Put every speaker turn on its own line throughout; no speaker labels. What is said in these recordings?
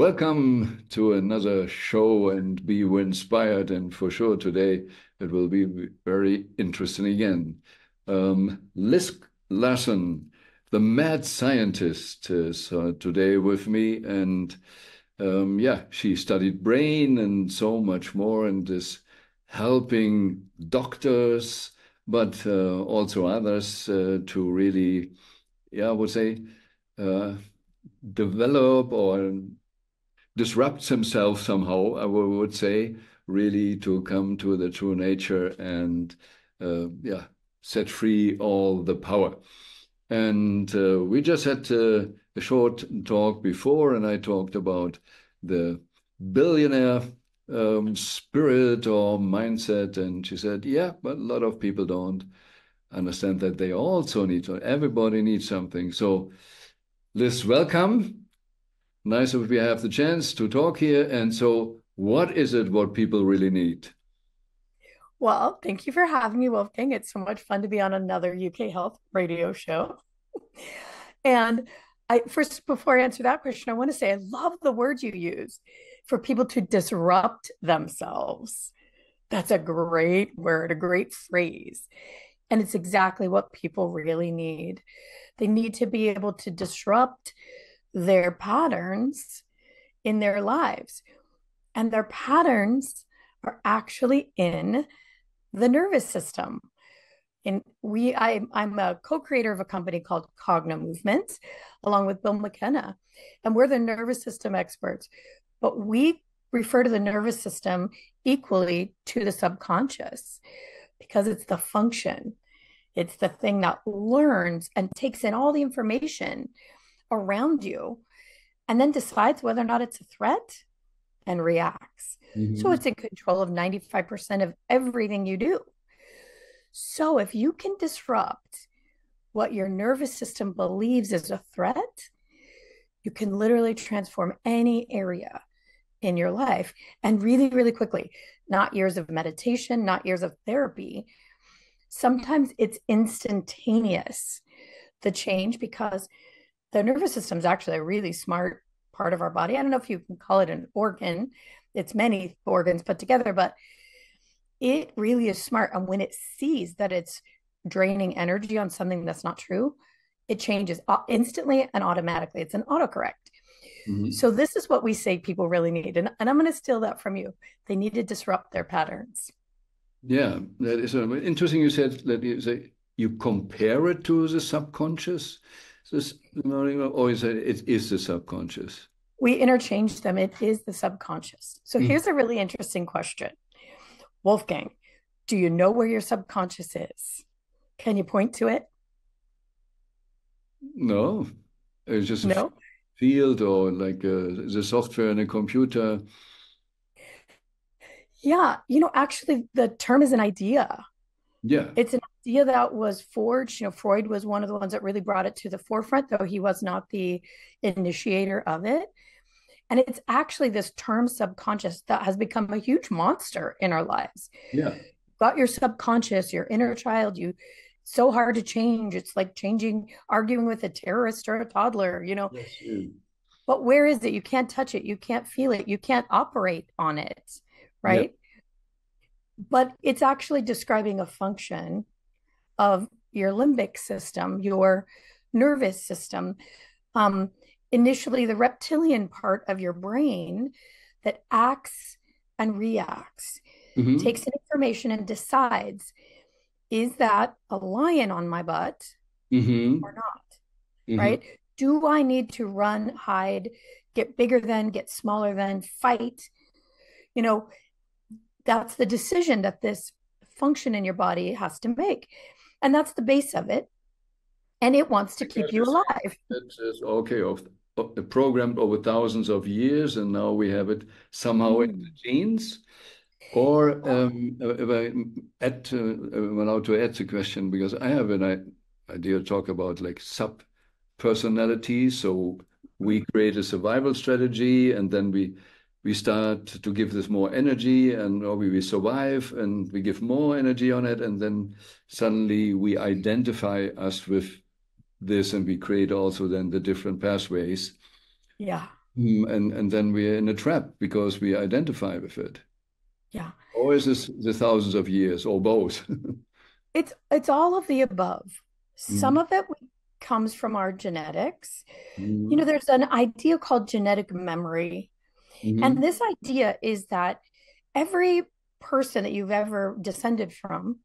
Welcome to another show and be inspired. And for sure, today it will be very interesting again. Liz Larson, the mad scientist, is today with me. And yeah, she studied brain and so much more and is helping doctors, but also others to really, yeah, I would say, uh, develop or disrupts himself somehow, I would say, really to come to the true nature and yeah, set free all the power. And we just had a short talk before, and I talked about the billionaire spirit or mindset, and she said, "Yeah, but a lot of people don't understand that they also need to. Everybody needs something." So, Liz, welcome. Nice if we have the chance to talk here. And so, what is it what people really need?
Well, thank you for having me, Wolfgang. It's so much fun to be on another UK health radio show. And before I answer that question, I want to say I love the word you use for people to disrupt themselves. That's a great word, a great phrase. And it's exactly what people really need. They need to be able to disrupt their patterns in their lives. And their patterns are actually in the nervous system. I'm a co-creator of a company called Cognomovement, along with Bill McKenna, and we're the nervous system experts. But we refer to the nervous system equally to the subconscious because it's the function. It's the thing that learns and takes in all the information around you and then decides whether or not it's a threat and reacts. So
Mhm.
it's in control of 95% of everything you do. So if you can disrupt what your nervous system believes is a threat, you can literally transform any area in your life and really, really quickly. Not years of meditation, not years of therapy. Sometimes it's instantaneous, the change, because the nervous system is actually a really smart part of our body. I don't know if you can call it an organ, it's many organs put together, but it really is smart. And when it sees that it's draining energy on something that's not true, it changes instantly and automatically. It's an autocorrect.
Mhm.
So, this is what we say people really need. And I'm going to steal that from you. They need to disrupt their patterns.
Yeah, that is interesting. You said that you compare it to the subconscious, this, or is it is the subconscious?
We interchange them. It is the subconscious. So,
Mm.
here's a really interesting question. Wolfgang, do you know where your subconscious is? Can you point to it?
No, it's just a
No?
field or like the software in a computer.
Yeah, actually, the term is an idea.
Yeah.
It's an idea that was forged. Freud was one of the ones that really brought it to the forefront, though he was not the initiator of it. And it's actually this term subconscious that has become a huge monster in our lives.
Yeah.
Got your subconscious, your inner child, so hard to change. It's like arguing with a terrorist or a toddler.
Yes.
But where is it? You can't touch it. You can't feel it. You can't operate on it,
Yeah.
right? But it's actually describing a function of your limbic system, your nervous system. Um, Initially, the reptilian part of your brain that acts and reacts,
Hmm.
takes in information and decides, is that a lion on my butt or
Hmm.
not?
Hmm.
Right? Do I need to run, hide, get bigger than, get smaller than, fight? You know, that's the decision that this function in your body has to make. And that's the base of it. And it wants to
Like
keep
as
you
you say,
alive.
it's okay, programmed over thousands of years, and now we have it somehow in the
Mm.
genes. Or if I add, I'm allowed to add the question because I have an idea to talk about like sub personalities. So we create a survival strategy, and then we start to give this more energy, and or we survive, and we give more energy on it, and then suddenly we identify us with this, and we create also then the different pathways.
Yeah.
And then we're in a trap because we identify with it.
Yeah.
Or is this the thousands of years, or both?
It's all of the above. Some
Mhm.
of it comes from our genetics. You know,
Mhm.
there's an idea called genetic memory. And
Mhm.
this idea is that every person that you've ever descended from,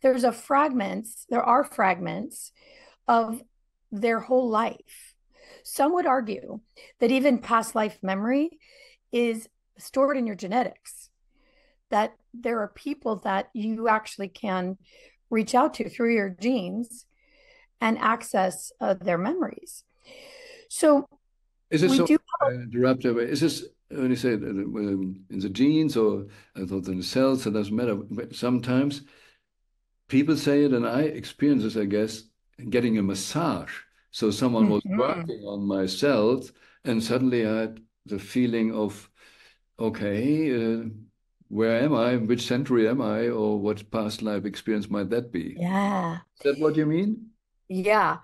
there are fragments of their whole life. Some would argue that even past life memory is stored in your genetics, that there are people that you actually can reach out to through your genes and access their memories. So
Is it
we
so
do.
interruptive? Is this when you say in the genes or I thought in the cells? It doesn't matter. But sometimes people say it, and I experience this, I guess, getting a massage. So someone was
Mhm.
working on my cells, and suddenly I had the feeling of, okay, where am I? Which century am I? Or what past life experience might that be?
Yeah.
Is that what you mean?
Yeah,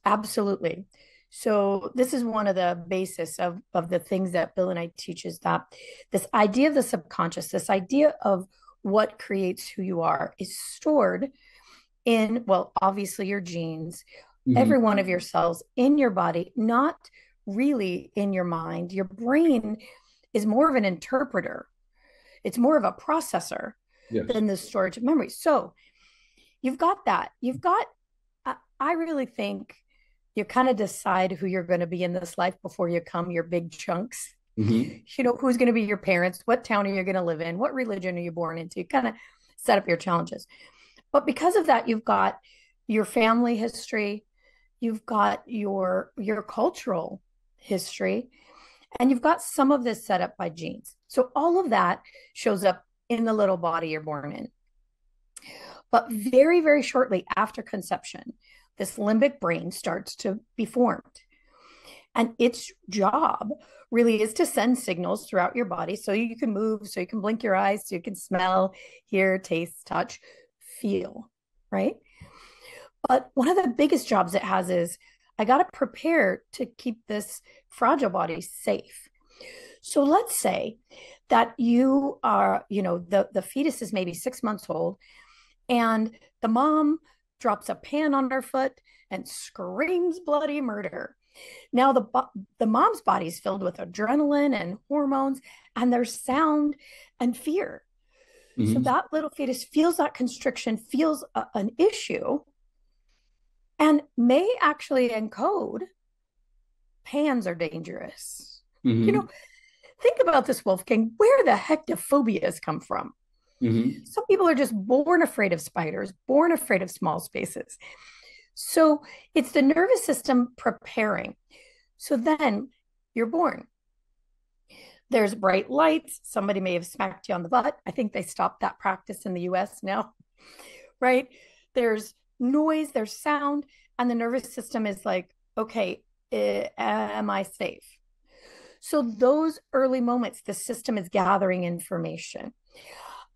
absolutely. So this is one of the basis of the things that Bill and I teach is that this idea of the subconscious, this idea of what creates who you are is stored in, well, obviously your genes,
Hmm.
every one of your cells in your body, not really in your mind. Your brain is more of an interpreter. It's more of a processor
Yes.
than the storage of memory. So you've got that. I really think you kind of decide who you're going to be in this life before you come your big chunks.
Hmm.
You know, who's going to be your parents? What town are you going to live in? What religion are you born into? Kind of set up your challenges. But because of that, you've got your family history, you've got your cultural history, and you've got some of this set up by genes. So all of that shows up in the little body you're born in. But very, very shortly after conception, this limbic brain starts to be formed. And its job really is to send signals throughout your body so you can move, so you can blink your eyes, so you can smell, hear, taste, touch, feel, right? But one of the biggest jobs it has is I got to prepare to keep this fragile body safe. So let's say that you are, you know, the fetus is maybe 6 months old and the mom drops a pan on her foot and screams bloody murder. Now the mom's body is filled with adrenaline and hormones, and there's sound and fear. So
Hmm.
that little fetus feels that constriction, feels an issue, and may actually encode pans are dangerous. You know,
Hmm.
think about this, Wolfgang. Where the heck do phobias come from?
Hmm.
Some people are just born afraid of spiders, born afraid of small spaces. So it's the nervous system preparing. So then you're born. There's bright lights. Somebody may have smacked you on the butt. I think they stopped that practice in the US now, right? There's noise, there's sound, and the nervous system is like, okay, am I safe? So those early moments, the system is gathering information.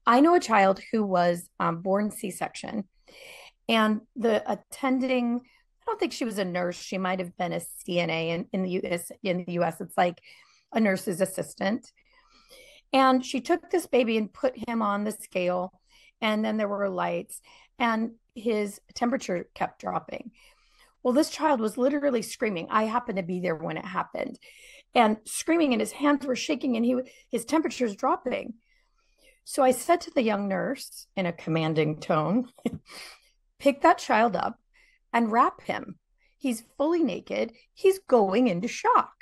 I know a child who was born C-section, and the attending, I don't think she was a nurse. She might have been a CNA in the US. In the US, it's like a nurse's assistant. And she took this baby and put him on the scale. And then there were lights, and his temperature kept dropping. Well, this child was literally screaming. I happened to be there when it happened, and screaming, and his hands were shaking, and his temperature is dropping. So I said to the young nurse in a commanding tone, pick that child up and wrap him. He's fully naked. He's going into shock.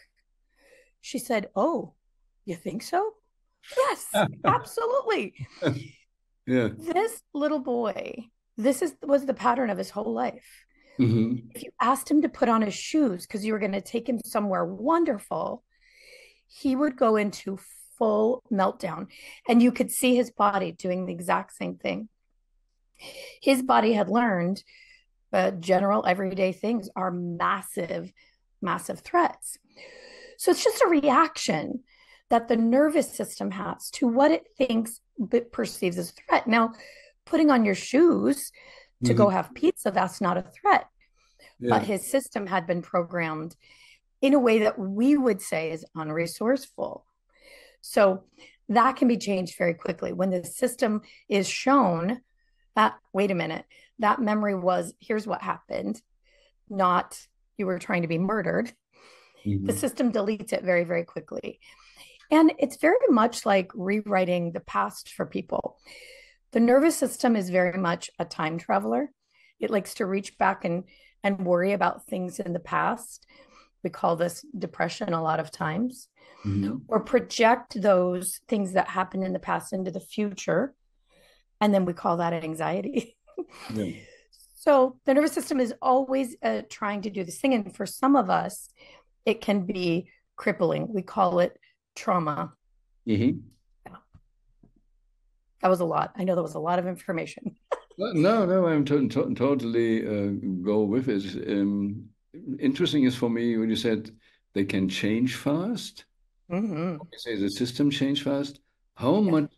She said, oh, you think so? Yes, absolutely.
Yeah.
This little boy, was the pattern of his whole life.
Hmm.
If you asked him to put on his shoes because you were going to take him somewhere wonderful, he would go into full meltdown. And you could see his body doing the exact same thing. His body had learned general everyday things are massive, massive threats. So it's just a reaction that the nervous system has to what it thinks it perceives as a threat. Now, putting on your shoes to go
Hmm.
have pizza, that's not a threat. But
Yeah.
his system had been programmed. in a way that we would say is unresourceful. So that can be changed very quickly when the system is shown that, wait a minute, that memory was, here's what happened, not you were trying to be murdered. The
Mhm.
system deletes it very, very quickly. And it's very much like rewriting the past for people. The nervous system is very much a time traveler. It likes to reach back and worry about things in the past. We call this depression a lot of times,
Mhm.
or project those things that happened in the past into the future. And then we call that anxiety.
Yeah.
So the nervous system is always trying to do this thing. And for some of us, it can be crippling. We call it trauma.
Mhm.
Yeah, that was a lot. I know that was a lot of information.
No, no, I'm totally go with it. Interesting is for me when you said they can change fast.
Mm-hmm.
You say the system change fast. How
Yeah.
much,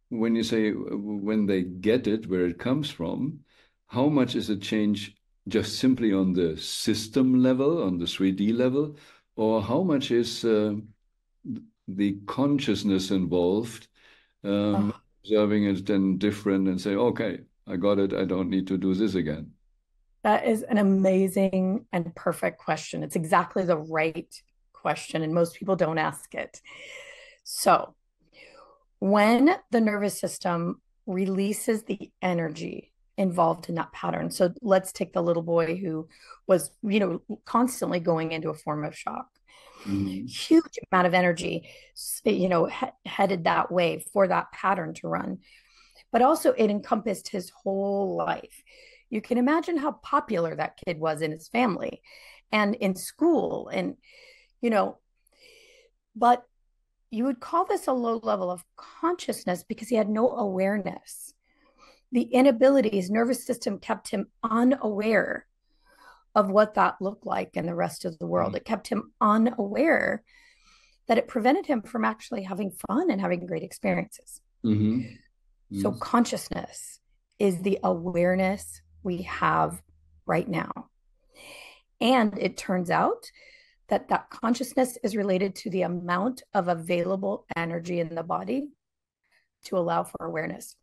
when you say when they get it, where it comes from, how much is a change just simply on the system level, on the 3D level, or how much is the consciousness involved,
Oh,
observing it then different and say, okay, I got it. I don't need to do this again.
that is an amazing and perfect question. It's exactly the right question, and most people don't ask it. So, when the nervous system releases the energy involved in that pattern, so let's take the little boy who was, constantly going into a form of shock,
Mhm.
huge amount of energy, headed that way for that pattern to run. But also, it encompassed his whole life. You can imagine how popular that kid was in his family and in school, and, you know, but you would call this a low level of consciousness because he had no awareness. The inability, his nervous system kept him unaware of what that looked like in the rest of the world. It kept him unaware that it prevented him from actually having fun and having great experiences.
Mhm.
So,
Mhm.
consciousness is the awareness we have right now. And it turns out that that consciousness is related to the amount of available energy in the body to allow for awareness.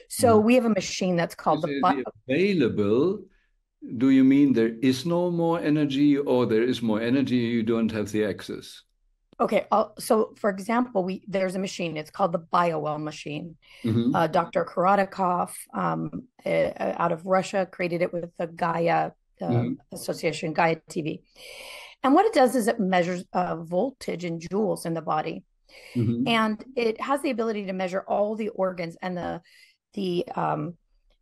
So
Mhm.
we have a machine that's
You
called
say the available. Do you mean there is no more energy or there is more energy, you don't have the access?
okay. So for example, there's a machine. It's called the BioWell machine.
Hmm.
Dr. Korotkov out of Russia created it with the Gaia
Hmm.
Association, Gaia TV. And what it does is it measures voltage in joules in the body,
Hmm.
and it has the ability to measure all the organs and the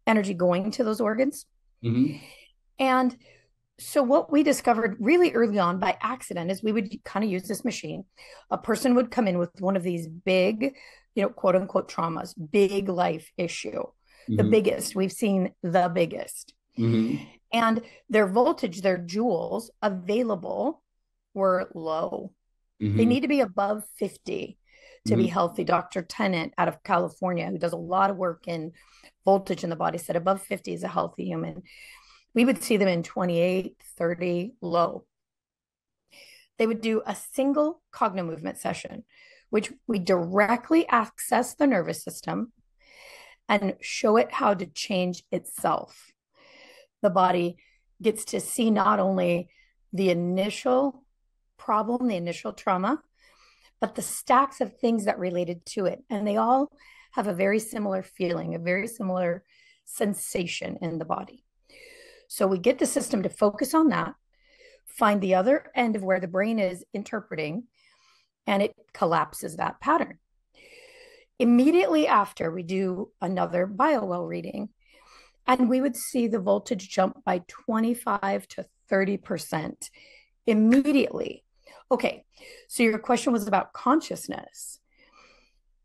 energy going to those organs.
Hmm.
And so what we discovered really early on by accident is we would kind of use this machine. A person would come in with one of these big, quote unquote traumas, big life issue, the
Hmm.
biggest. We've seen the biggest.
Hmm.
And their voltage, their joules available were low. They
Hmm.
need to be above 50 to be
Hmm.
healthy. Dr. Tennant out of California, who does a lot of work in voltage in the body, said above 50 is a healthy human. We would see them in 28, 30, low. They would do a single Cognomovement session, which we directly access the nervous system and show it how to change itself. The body gets to see not only the initial problem, the initial trauma, but the stacks of things that related to it. And they all have a very similar feeling, a very similar sensation in the body. So we get the system to focus on that, find the other end of where the brain is interpreting, and it collapses that pattern. Immediately after, we do another BioWell reading, and we would see the voltage jump by 25 to 30% immediately. Okay, so your question was about consciousness.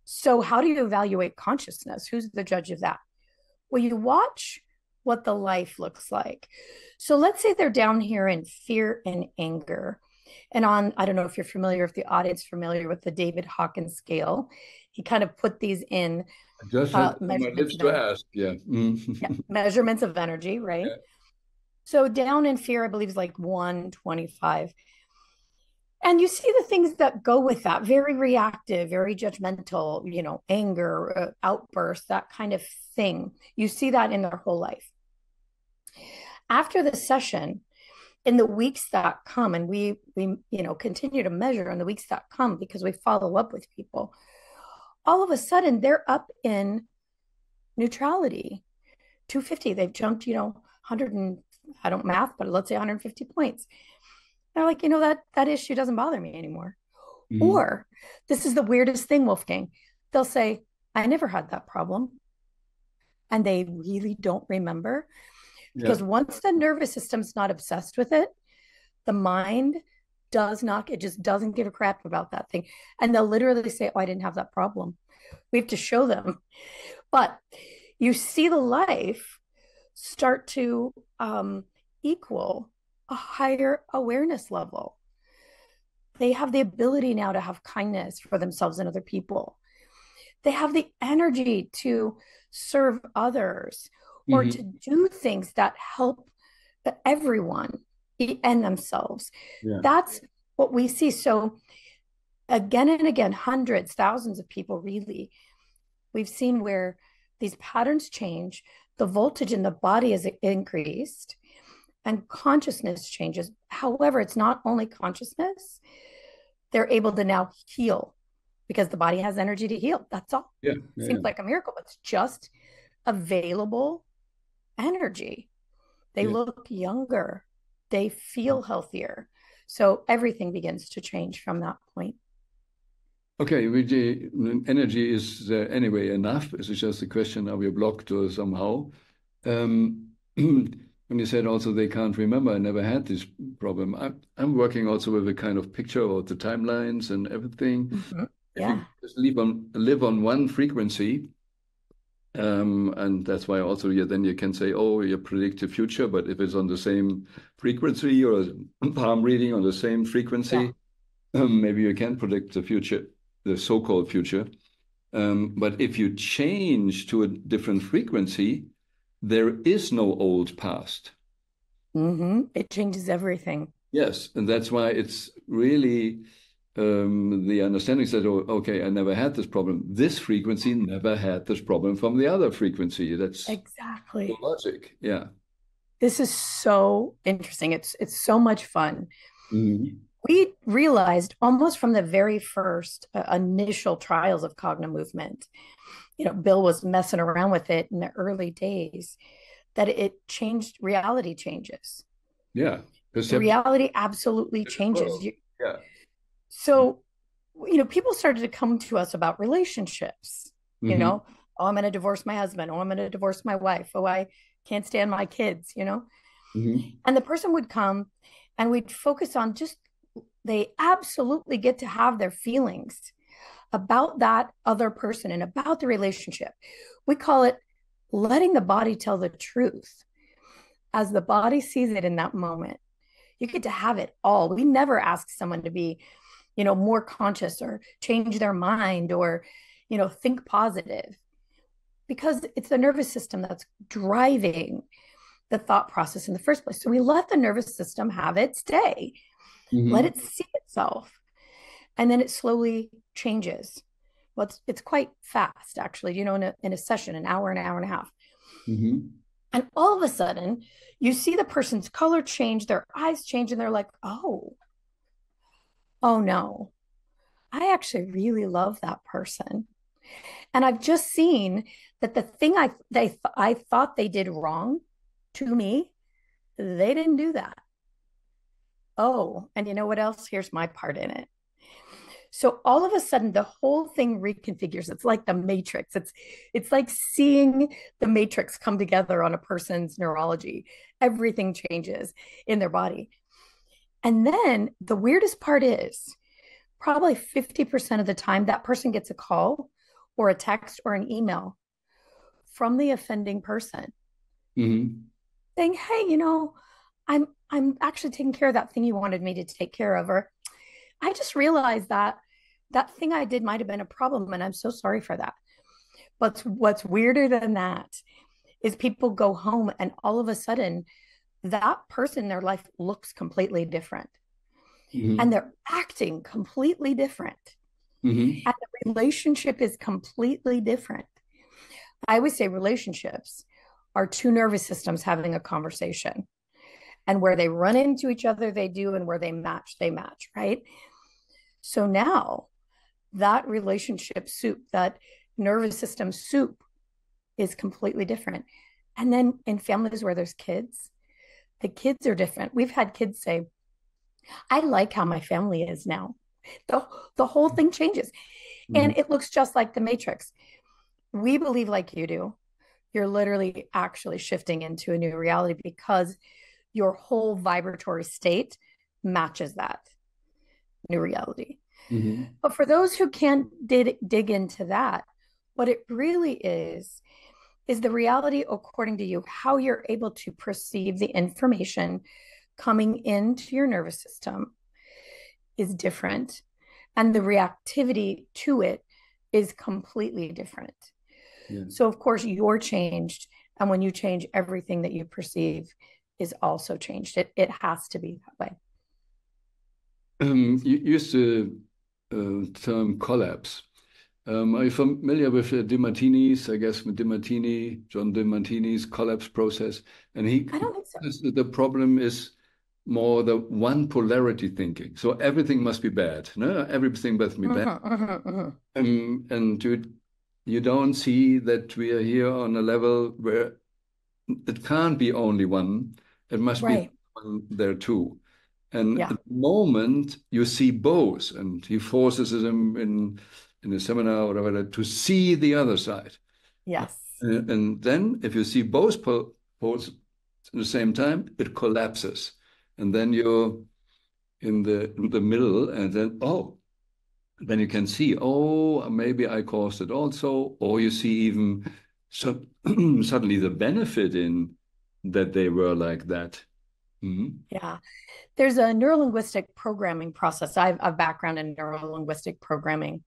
So, how do you evaluate consciousness? Who's the judge of that? Well, you watch what the life looks like. So, let's say they're down here in fear and anger. And I don't know if you're familiar, if the audience familiar with the David Hawkins scale. He kind of put these in
I just had on my
measurements
lips
of
to
energy.
ask. Yeah.
Yeah,
Mm.
measurements of energy, right?
Yeah.
So down in fear, I believe is like 125. And you see the things that go with that, very reactive, very judgmental, anger, outbursts, that kind of thing. You see that in their whole life. After the session, in the weeks that come, and we continue to measure in the weeks that come because we follow up with people, all of a sudden they're up in neutrality, 250. They've jumped, 100 and I don't math, but let's say 150 points. They're like, that issue doesn't bother me anymore.
Mm-hmm.
Or this is the weirdest thing, Wolfgang. They'll say, I never had that problem. And they really don't remember. Because once the nervous system's not obsessed with it, the mind it just doesn't give a crap about that thing. And they'll literally say, oh, I didn't have that problem. We have to show them. But you see the life start to equal a higher awareness level. They have the ability now to have kindness for themselves and other people. They have the energy to serve others or to do things that help everyone and themselves. Yeah. That's what we see. So again and again, hundreds, thousands of people, really, we've seen where these patterns change, the voltage in the body is increased, and consciousness changes. However, it's not only consciousness. They're able to now heal because the body has energy to heal. That's all. Yeah. Seems like a miracle. It's just available energy. They look younger. They feel healthier. So everything begins to change from that point.
Okay, energy is anyway enough. It's just a question, are we blocked or somehow? When you said also they can't remember, I never had this problem. I'm working also with a kind of picture about the timelines and everything. Mm-hmm. Yeah. If you just live on one frequency, and that's why also then you can say, oh, you predict the future, but if it's on the same frequency or palm reading on the same frequency, maybe you can predict the future, the so-called future. But if you change to a different frequency, there is no old past.
Mm-hmm. It changes everything.
Yes, and that's why it's really the understanding that, oh, okay, I never had this problem. This frequency never had this problem from the other frequency. That's
exactly
the logic. Yeah.
This is so interesting. It's so much fun.
Mm-hmm.
We realized almost from the very first initial trials of Cognomovement, Bill was messing around with it in the early days, that it changed, reality changes.
Yeah.
Reality absolutely changes.
Yeah.
So, people started to come to us about relationships, oh, I'm going to divorce my husband. Oh, I'm going to divorce my wife. Oh, I can't stand my kids,
Mm-hmm.
And the person would come and we'd focus on they absolutely get to have their feelings about that other person and about the relationship. We call it letting the body tell the truth as the body sees it in that moment. You get to have it all. We never ask someone to be, more conscious or change their mind or, think positive, because it's the nervous system that's driving the thought process in the first place. So we let the nervous system have its day, let it see itself, and then it slowly changes. Well, it's quite fast, actually, in a session, an hour and a half.
Mm-hmm.
And all of a sudden, you see the person's color change, their eyes change, and they're like, oh no, I actually really love that person. And I've just seen that the thing I thought they did wrong to me, they didn't do that. Oh, and you know what else? Here's my part in it. So all of a sudden, the whole thing reconfigures. It's like the Matrix. It's like seeing the Matrix come together on a person's neurology. Everything changes in their body. And then the weirdest part is probably 50% of the time that person gets a call or a text or an email from the offending person saying, hey, I'm actually taking care of that thing you wanted me to take care of, or I just realized that thing I did might have been a problem and I'm so sorry for that. But what's weirder than that is people go home and all of a sudden that person in their life looks completely different. and
Mm-hmm.
they're acting completely different.
Mm-hmm.
And the relationship is completely different. I always say relationships are two nervous systems having a conversation. And where they run into each other, they do, and where they match, right? So now that relationship soup, that nervous system soup is completely different. And then in families where there's kids, the kids are different. We've had kids say, I like how my family is now. The, the whole thing changes.
Mm-hmm.
And it looks just like the Matrix. We believe like you do. You're literally actually shifting into a new reality because your whole vibratory state matches that new reality.
Mm-hmm.
But for those who can't dig into that, what it really is the reality according to you, how you're able to perceive the information coming into your nervous system is different. And the reactivity to it is completely different.
Yeah.
So, of course, you're changed. And when you change, everything that you perceive is also changed. It has to be that way.
You used the term collapse. Are you familiar with DeMartini's, I guess, with DeMartini, John DeMartini's collapse process? And
I don't think so.
the problem is more the one polarity thinking. So everything must be bad. No, everything must be bad. And you don't see that we are here on a level where it can't be only one. It must be
Right.
one there too. And
Yeah.
at the moment you see both, and he forces him in a seminar or whatever to see the other side.
Yes.
And then if you see both poles at the same time, it collapses. And then you're in the middle, and then then you can see, oh, maybe I caused it also, or you see even so, suddenly the benefit in that they were like that. Mhm.
Yeah. There's a neurolinguistic programming process. I have a background in neurolinguistic programming,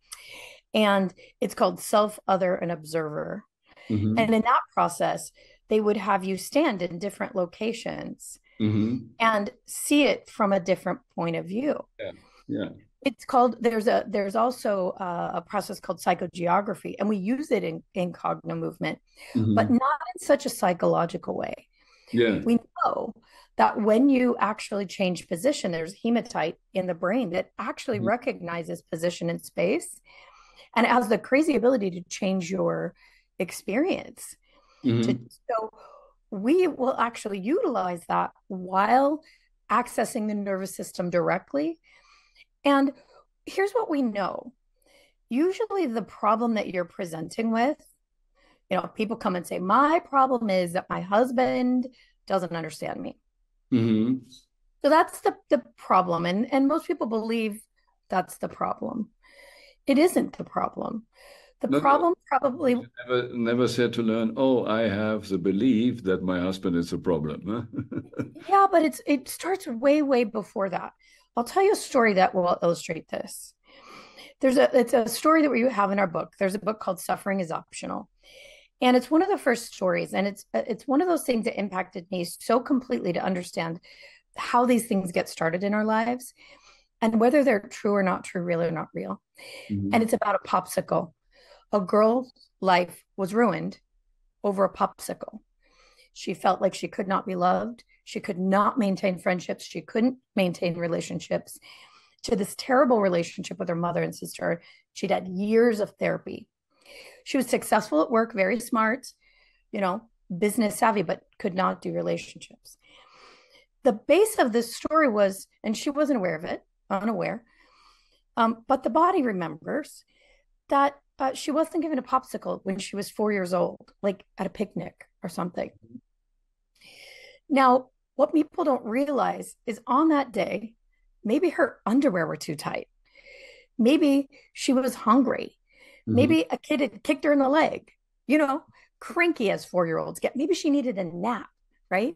and it's called self, other, and observer. And
Mhm.
in that process, they would have you stand in different locations
Mhm.
and see it from a different point of view.
Yeah. Yeah.
It's called there's also a process called psychogeography, and we use it in Cognomovement, but
Mhm.
not in such a psychological way.
Yeah.
We know that when you actually change position, there's hematite in the brain that actually
Mhm.
recognizes position in space, and it has the crazy ability to change your experience. To
Mhm.
so we will actually utilize that while accessing the nervous system directly. And here's what we know. Usually the problem that you're presenting with, people come and say, my problem is that my husband doesn't understand me.
Mhm.
So that's the problem. And most people believe that's the problem. It isn't the problem. The
No, no.
problem probably,
Never said to learn, oh, I have the belief that my husband is a problem. Huh?
yeah, but it starts way, way before that. I'll tell you a story that will illustrate this. It's a story that we have in our book. There's a book called Suffering is Optional. And it's one of the first stories. And it's one of those things that impacted me so completely to understand how these things get started in our lives and whether they're true or not true, real or not real. And
Mhm.
it's about a popsicle. A girl's life was ruined over a popsicle. She felt like she could not be loved. She could not maintain friendships. She couldn't maintain relationships. To this terrible relationship with her mother and sister, she'd had years of therapy. She was successful at work, very smart, you know, business savvy, but could not do relationships. The base of this story was, and she wasn't aware of it, unaware, but the body remembers that she wasn't given a popsicle when she was 4 years old, like at a picnic or something. Now, what people don't realize is on that day, maybe her underwear were too tight. Maybe she was hungry.
Mhm.
Maybe a kid had kicked her in the leg, you know, cranky as 4 year olds get. Maybe she needed a nap, right?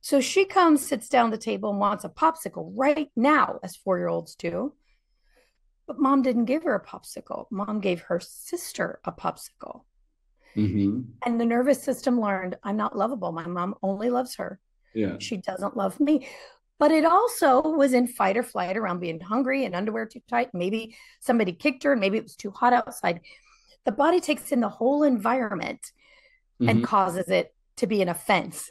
So she comes, sits down at the table, and wants a popsicle right now, as 4 year olds do. But mom didn't give her a popsicle. Mom gave her sister a popsicle.
Mhm.
And the nervous system learned, I'm not lovable. My mom only loves her.
Yeah.
She doesn't love me. But it also was in fight or flight around being hungry and underwear too tight. Maybe somebody kicked her and maybe it was too hot outside. The body takes in the whole environment and
Hmm.
causes it to be an offense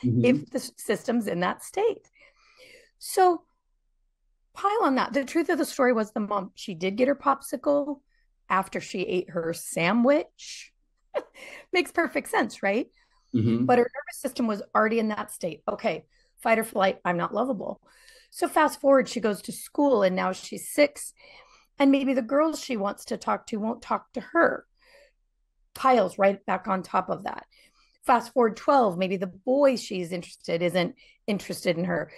Hmm.
if the system's in that state. So pile on that. The truth of the story was the mom, she did get her popsicle after she ate her sandwich. Makes perfect sense, right? But
Hmm.
her nervous system was already in that state. Okay, fight or flight, I'm not lovable. So fast forward, she goes to school and now she's 6. And maybe the girls she wants to talk to won't talk to her. Piles right back on top of that. Fast forward 12, maybe the boy she's interested isn't interested in her.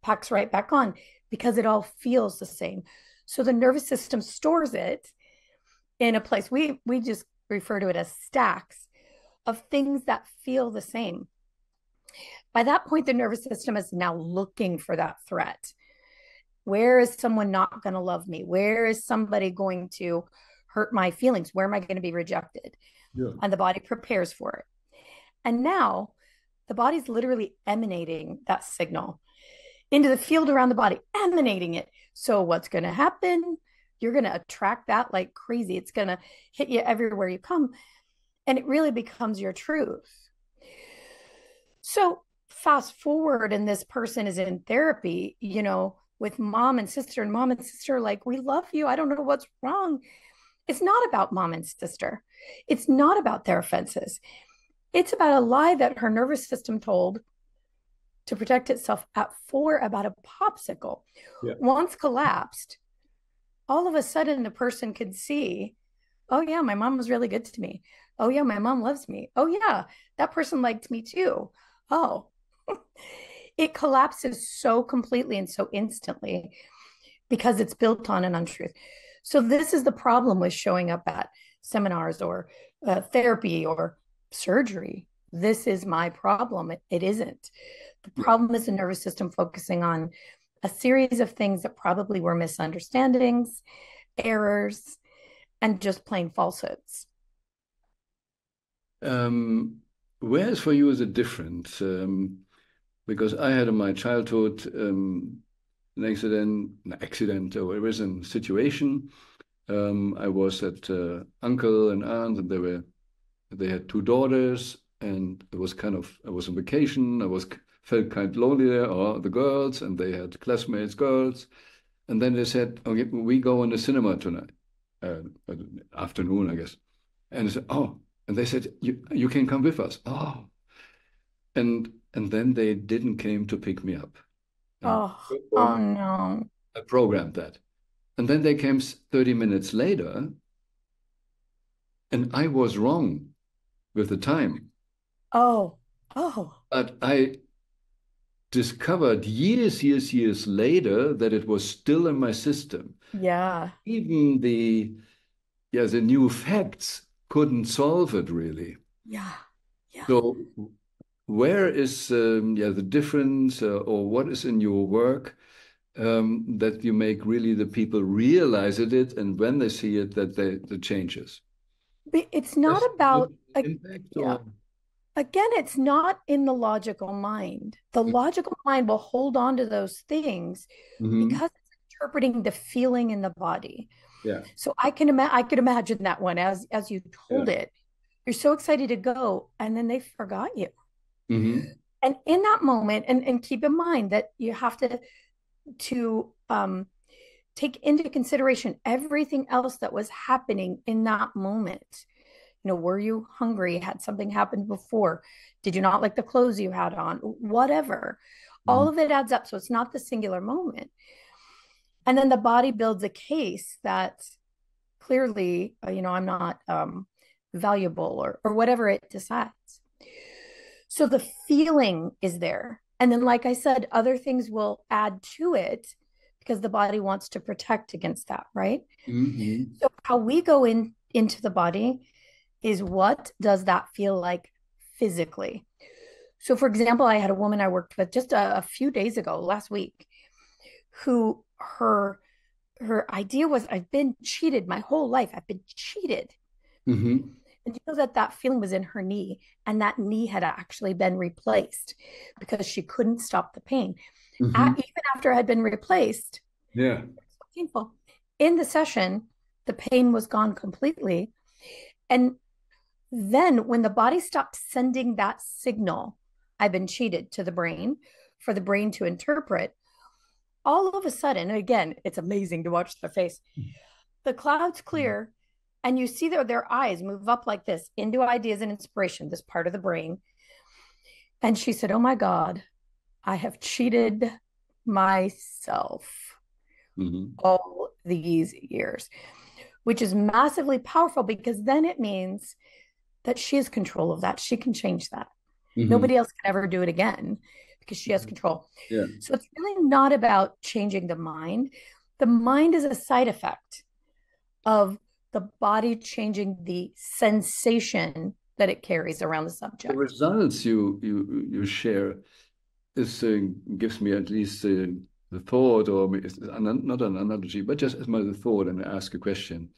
Packs right back on because it all feels the same. So the nervous system stores it in a place. We just refer to it as stacks of things that feel the same. By that point, the nervous system is now looking for that threat. Where is someone not going to love me? Where is somebody going to hurt my feelings? Where am I going to be rejected?
Yeah.
And the body prepares for it. And now the body's literally emanating that signal into the field around the body, emanating it. So what's going to happen? You're going to attract that like crazy. It's going to hit you everywhere you come. And it really becomes your truth. So fast forward, and this person is in therapy, with mom and sister, and mom and sister, like, we love you. I don't know what's wrong. It's not about mom and sister. It's not about their offenses. It's about a lie that her nervous system told to protect itself at 4 about a popsicle.
Yeah.
Once collapsed, all of a sudden the person could see, oh, yeah, my mom was really good to me. Oh, yeah, my mom loves me. Oh, yeah, that person liked me too. Oh, it collapses so completely and so instantly because it's built on an untruth. So, this is the problem with showing up at seminars or therapy or surgery. This is my problem. It isn't. The
Yeah.
problem is the nervous system focusing on a series of things that probably were misunderstandings, errors, and just plain falsehoods.
Um, whereas for you is it different? Because I had in my childhood an accident, or there was a situation. I was at uncle and aunt, and they had 2 daughters, and it was I was on vacation. Felt kind of lonely there, or the girls, and they had classmates, girls, and then they said, "Okay, we go in the cinema tonight, afternoon, I guess." And I said, "Oh," and they said, "You can come with us." Oh, and then they didn't came to pick me up. And
Oh, oh no.
I programmed that. And then they came 30 minutes later, and I was wrong with the time.
Oh, oh,
But I discovered years later that it was still in my system.
yeah,
Even the new facts couldn't solve it really.
yeah, yeah.
So where is the difference, or what is in your work that you make really the people realize it, and when they see it, that the changes?
But it's not
Yes,
about,
impact
yeah.
or.
Again, it's not in the logical mind. The logical mind will hold on to those things
Hmm.
because it's interpreting the feeling in the body.
Yeah,
So I could imagine that one as you
yeah.
told it. You're so excited to go, and then they forgot you.
Hmm.
And in that moment, and keep in mind that you have to take into consideration everything else that was happening in that moment. Were you hungry? Had something happened before? Did you not like the clothes you had on? Whatever. All of it adds up. So it's not the singular moment. And then the body builds a case that clearly, I'm not valuable or whatever it decides. So the feeling is there. And then, like I said, other things will add to it because the body wants to protect against that, right?
Hmm.
So how we go into the body is, what does that feel like physically? So, for example, I had a woman I worked with just a few days ago, last week, who her idea was, I've been cheated my whole life. I've been cheated.
Hmm.
And you know that that feeling was in her knee, and that knee had actually been replaced because she couldn't stop the pain.
Hmm.
Even after it had been replaced,
Yeah.
it was so painful. In the session, the pain was gone completely. And then when the body stopped sending that signal, I've been cheated, to the brain, for the brain to interpret, all of a sudden, again, it's amazing to watch their face. The clouds clear, and you see their eyes move up like this into ideas and inspiration, this part of the brain. And she said, "Oh my God, I have cheated myself
Hmm.
all these years," which is massively powerful because then it means that she has control of that. She can change that.
Hmm.
Nobody else can ever do it again because she has control.
Yeah.
So it's really not about changing the mind. The mind is a side effect of the body changing the sensation that it carries around the
The
subject.
results you share is gives me at least the thought, or it's not an analogy, but just as my thought, and ask a question.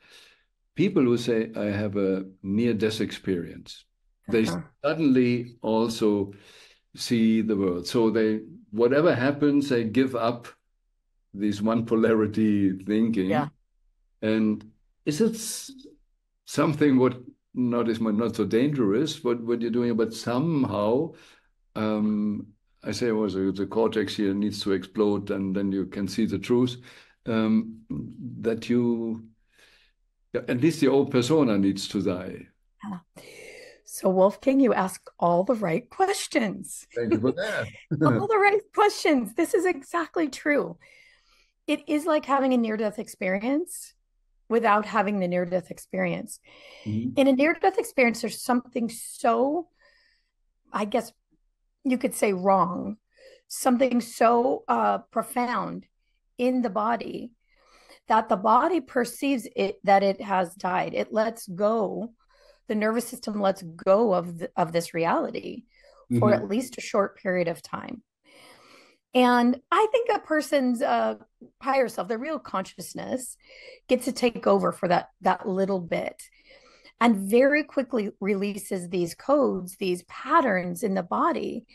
People who say I have a near-death experience, they
Uh-huh.
suddenly also see the world. So they, whatever happens, they give up this one polarity
Yeah.
thinking. And is it something what not so dangerous what you're doing, but somehow um, I say also the cortex here needs to explode, and then you can see the truth. That you, at least the old persona needs to die.
Yeah. So, Wolfgang, you ask all the right questions.
Thank you for that.
All the right questions. This is exactly true. It is like having a near death experience without having the near death experience.
Mhm.
In a near death experience, there's something so, I guess you could say, wrong, something so profound in the body that the body perceives it, that it has died. It lets go. The nervous system lets go of this reality for
Mhm.
at least a short period of time. And I think a person's higher self, their real consciousness, gets to take over for that little bit, and very quickly releases these codes, these patterns in the body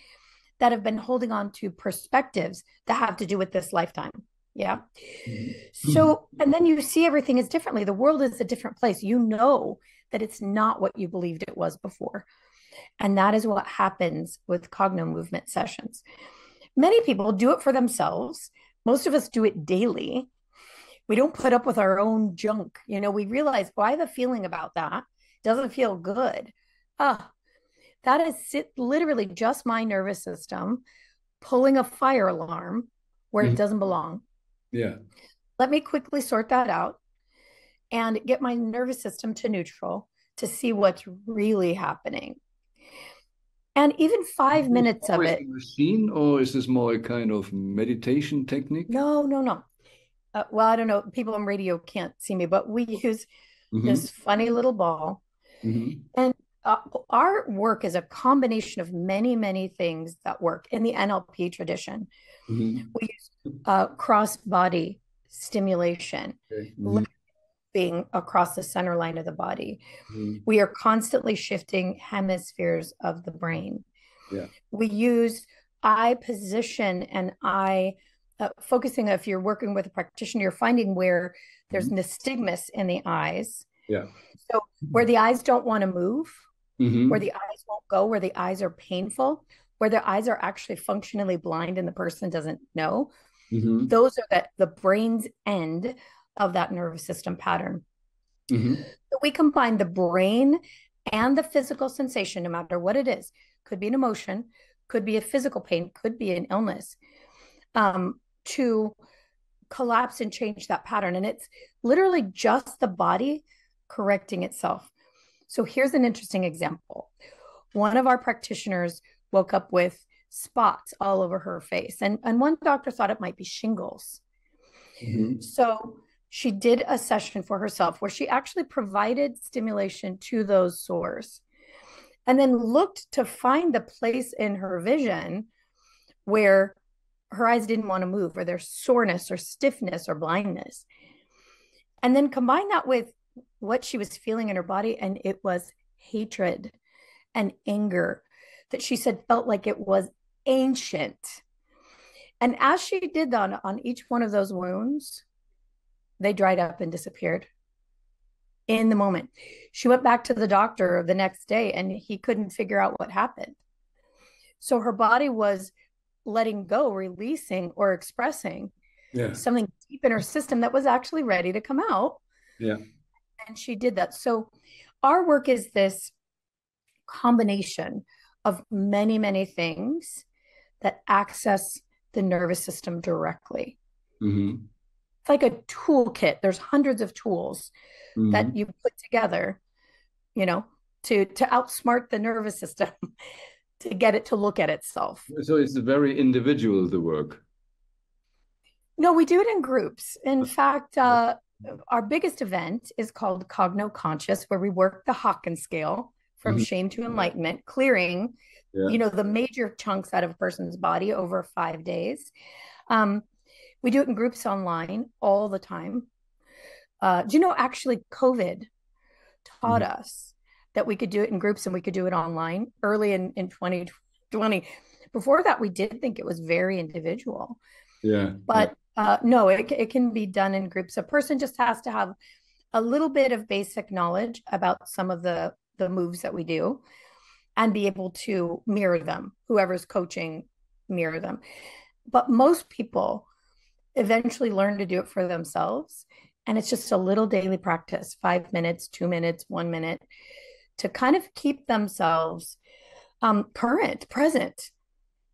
that have been holding on to perspectives that have to do with this lifetime. Yeah.
Mhm.
So, and then you see everything is differently. The world is a different place. You know that it's not what you believed it was before. And that is what happens with Cognomovement sessions. Many people do it for themselves. Most of us do it daily. We don't put up with our own junk. We realize, oh, I have a feeling about that. Doesn't feel good. Ah, that is literally just my nervous system pulling a fire alarm where it
Mhm.
doesn't belong.
Yeah.
Let me quickly sort that out and get my nervous system to neutral to see what's really happening. And even
Is
five
this
minutes of
always
it,
a machine, or is this more a kind of meditation technique?
no, no, no. Well, I don't know. People on radio can't see me, but we use
Hmm.
this funny little ball.
Hmm.
And uh, our work is a combination of many, many things that work in the NLP tradition.
Hmm.
We use cross body stimulation,
Okay. Hmm.
being across the center line of the body.
Hmm.
We are constantly shifting hemispheres of the brain.
Yeah.
We use eye position and eye focusing. If you're working with a practitioner, you're finding where there's
Hmm.
nystagmus in the eyes.
Yeah.
So where the eyes don't want to move, where
Hmm.
the eyes won't go, where the eyes are painful, where the eyes are actually functionally blind and the person doesn't know,
Hmm.
those are the brain's end of that nervous system pattern.
Hmm.
So we combine the brain and the physical sensation, no matter what it is. Could be an emotion, could be a physical pain, could be an illness, to collapse and change that pattern. And it's literally just the body correcting itself. So here's an interesting example. One of our practitioners woke up with spots all over her face, and one doctor thought it might be shingles.
Hmm.
So she did a session for herself where she actually provided stimulation to those sores and then looked to find the place in her vision where her eyes didn't want to move, or there's soreness or stiffness or blindness. And then combine that with what she was feeling in her body, and it was hatred and anger that she said felt like it was ancient. And as she did that on each one of those wounds, they dried up and disappeared in the moment. She went back to the doctor the next day and he couldn't figure out what happened. So her body was letting go, releasing or expressing
Yeah.
something deep in her system that was actually ready to come out.
Yeah.
And she did that. So our work is this combination of many, many things that access the nervous system directly.
Mm-hmm.
It's like a toolkit. There's hundreds of tools
Mm-hmm.
that you put together, you know, to outsmart the nervous system to get it to look at itself.
So it's very individual, the work.
No, we do it in groups. In fact, our biggest event is called Cogno Conscious, where we work the Hawkins scale from
Mm-hmm.
shame to enlightenment, clearing,
Yeah.
the major chunks out of a person's body over 5 days. We do it in groups online all the time. Actually, COVID taught
Mm-hmm.
us that we could do it in groups and we could do it online early in 2020. Before that, we did think it was very individual.
Yeah.
But no, it can be done in groups. A person just has to have a little bit of basic knowledge about some of the moves that we do and be able to mirror them. Whoever's coaching, mirror them. But most people eventually learn to do it for themselves. And it's just a little daily practice, 5 minutes, 2 minutes, 1 minute, to kind of keep themselves current, present,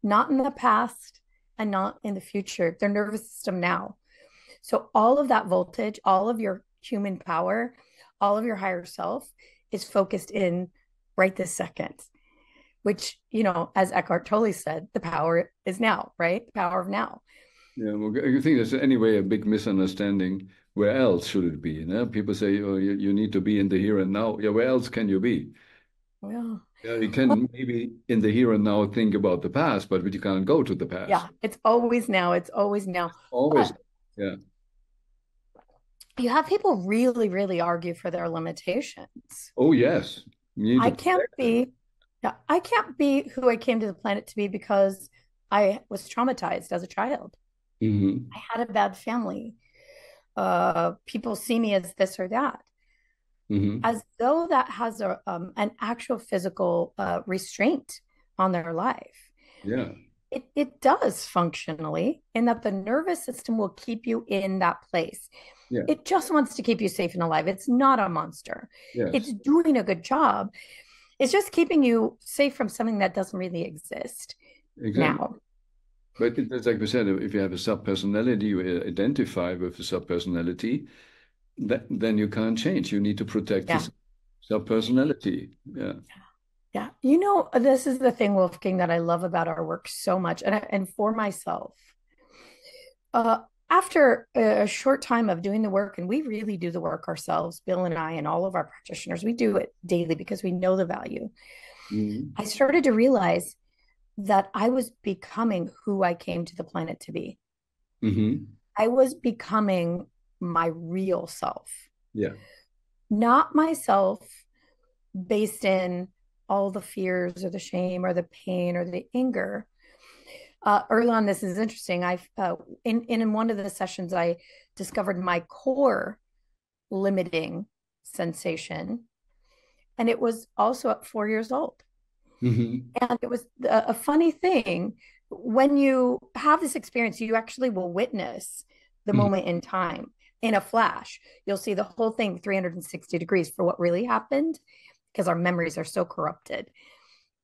not in the past and not in the future, their nervous system now. So all of that voltage, all of your human power, all of your higher self is focused in right this second, which, as Eckhart Tolle said, the power is now, right? The power of now.
Yeah, well, I think there's anyway a big misunderstanding. Where else should it be? People say, "Oh, you need to be in the here and now." Yeah, where else can you be?
Yeah.
Yeah, you can maybe in the here and now think about the past, but you can't go to the past.
Yeah, it's always now. It's always now.
Always.
But
Yeah.
you have people really, really argue for their limitations.
Oh, yes. You need
I
to
can't
protect them.
be, yeah, I can't be who I came to the planet to be because I was traumatized as a child.
Mm-hmm.
I had a bad family. People see me as this or that,
Mm-hmm.
as though that has an actual physical restraint on their life.
Yeah.
It does functionally, in that the nervous system will keep you in that place.
Yeah.
It just wants to keep you safe and alive. It's not a monster.
Yes.
It's doing a good job. It's just keeping you safe from something that doesn't really exist
Exactly.
now.
But it's like we said, if you have a subpersonality, you identify with the subpersonality, then you can't change. You need to protect
Yeah.
the subpersonality. Yeah.
Yeah. This is the thing, Wolfgang, that I love about our work so much. And for myself, after a short time of doing the work, and we really do the work ourselves, Bill and I, and all of our practitioners, we do it daily because we know the value.
Mm-hmm.
I started to realize that I was becoming who I came to the planet to be.
Mm-hmm.
I was becoming my real self,
Yeah.
not myself based in all the fears or the shame or the pain or the anger. Early on, this is interesting. In one of the sessions, I discovered my core limiting sensation, and it was also at 4 years old.
Mm-hmm.
And it was a funny thing. When you have this experience, you actually will witness the
Mm-hmm.
moment in time in a flash. You'll see the whole thing 360 degrees for what really happened, because our memories are so corrupted.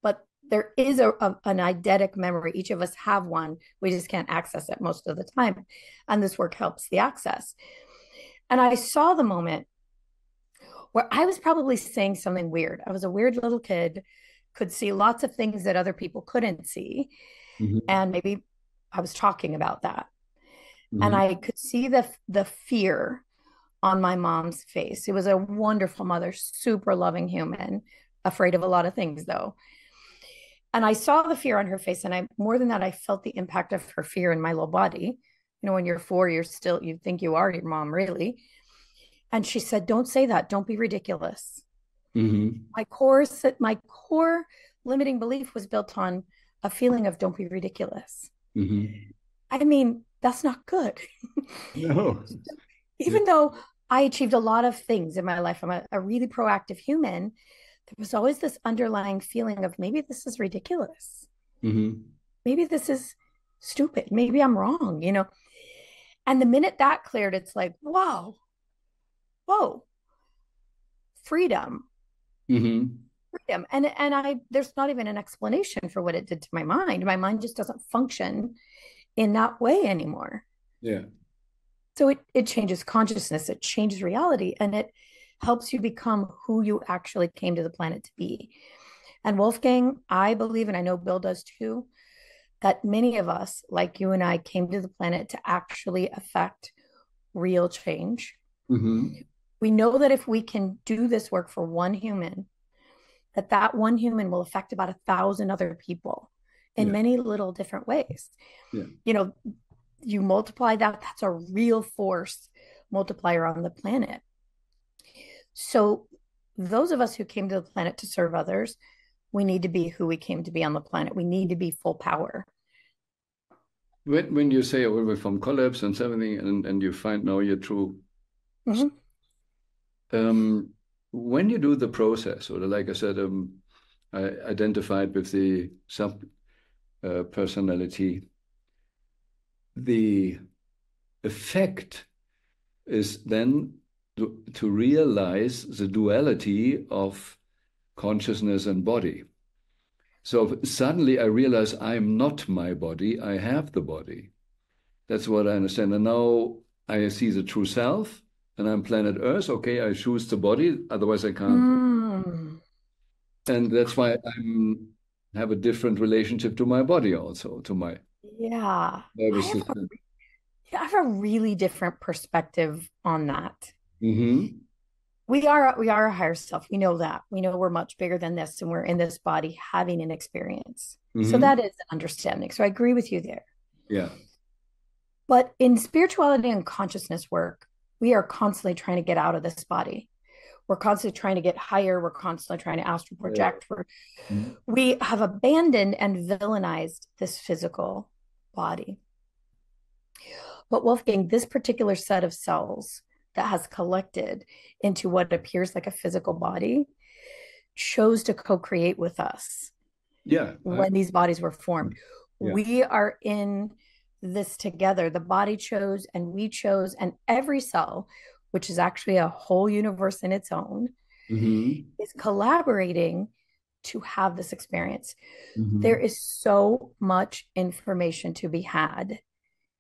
But there is an eidetic memory. Each of us have one. We just can't access it most of the time. And this work helps the access. And I saw the moment where I was probably saying something weird. I was a weird little kid, could see lots of things that other people couldn't see.
Mm-hmm.
And maybe I was talking about that. And
Mm-hmm.
I could see the fear on my mom's face. It was a wonderful mother, super loving human, afraid of a lot of things though. And I saw the fear on her face. And more than that, I felt the impact of her fear in my little body. When you're 4, you think you are your mom, really. And she said, "Don't say that. Don't be ridiculous."
Mm-hmm.
My core limiting belief was built on a feeling of don't be ridiculous.
Mm-hmm.
I mean, that's not good.
No. Yeah.
Even though I achieved a lot of things in my life, I'm a really proactive human, there was always this underlying feeling of maybe this is ridiculous.
Mm-hmm.
Maybe this is stupid. Maybe I'm wrong. And the minute that cleared, it's like, whoa, whoa, freedom,
Mm-hmm.
freedom. And I there's not even an explanation for what it did to my mind. My mind just doesn't function in that way anymore.
Yeah.
So it changes consciousness, it changes reality, and it helps you become who you actually came to the planet to be. And Wolfgang, I believe, and I know Bill does too, that many of us, like you and I, came to the planet to actually affect real change.
Mm-hmm.
We know that if we can do this work for one human, that one human will affect about 1,000 other people in
Yeah.
many little different ways.
Yeah.
You know, you multiply that, that's a real force multiplier on the planet. So, those of us who came to the planet to serve others, we need to be who we came to be on the planet. We need to be full power.
When you say over from collapse and everything, and you find now your true,
Mm-hmm.
um, when you do the process, or like I said, I identified with the sub personality, the effect is then to realize the duality of consciousness and body. So suddenly I realize I'm not my body, I have the body. That's what I understand. And now I see the true self, and I'm planet Earth. Okay, I choose the body, otherwise I can't.
Mm.
And that's why I'm have a different relationship to my body also, to my
Yeah.
nervous system.
I have a really different perspective on that.
Mm-hmm.
We are a higher self. We know that. We know we're much bigger than this and we're in this body having an experience. So
Mm-hmm.
that is an understanding. So I agree with you there.
Yeah.
But in spirituality and consciousness work, we are constantly trying to get out of this body. We're constantly trying to get higher. We're constantly trying to astral project.
Mhm.
We have abandoned and villainized this physical body. But Wolfgang, this particular set of cells that has collected into what appears like a physical body chose to co-create with us
Yeah.
when these bodies were formed.
Yeah.
We are in this together. The body chose and we chose, and every cell, which is actually a whole universe in its own,
Mm-hmm.
is collaborating to have this experience. There
Mm-hmm.
is so much information to be had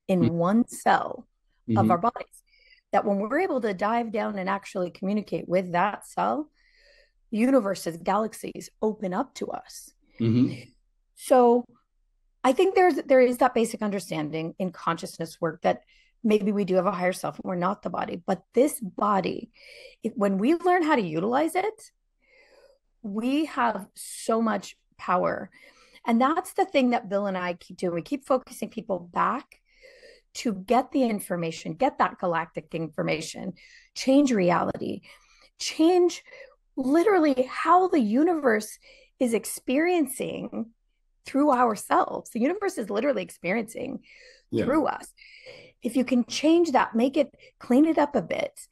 in one cell of
Mm-hmm.
our bodies that when we're able to dive down and actually communicate with that cell, universes, galaxies open up to us.
Mm-hmm.
So I think there is that basic understanding in consciousness work that maybe we do have a higher self and we're not the body, but this body, when we learn how to utilize it, we have so much power. And that's the thing that Bill and I keep doing. We keep focusing people back to get the information, get that galactic information, change reality, change literally how the universe is experiencing through ourselves. The universe is literally experiencing
Yeah.
through us. If you can change that, make it, clean it up a bit,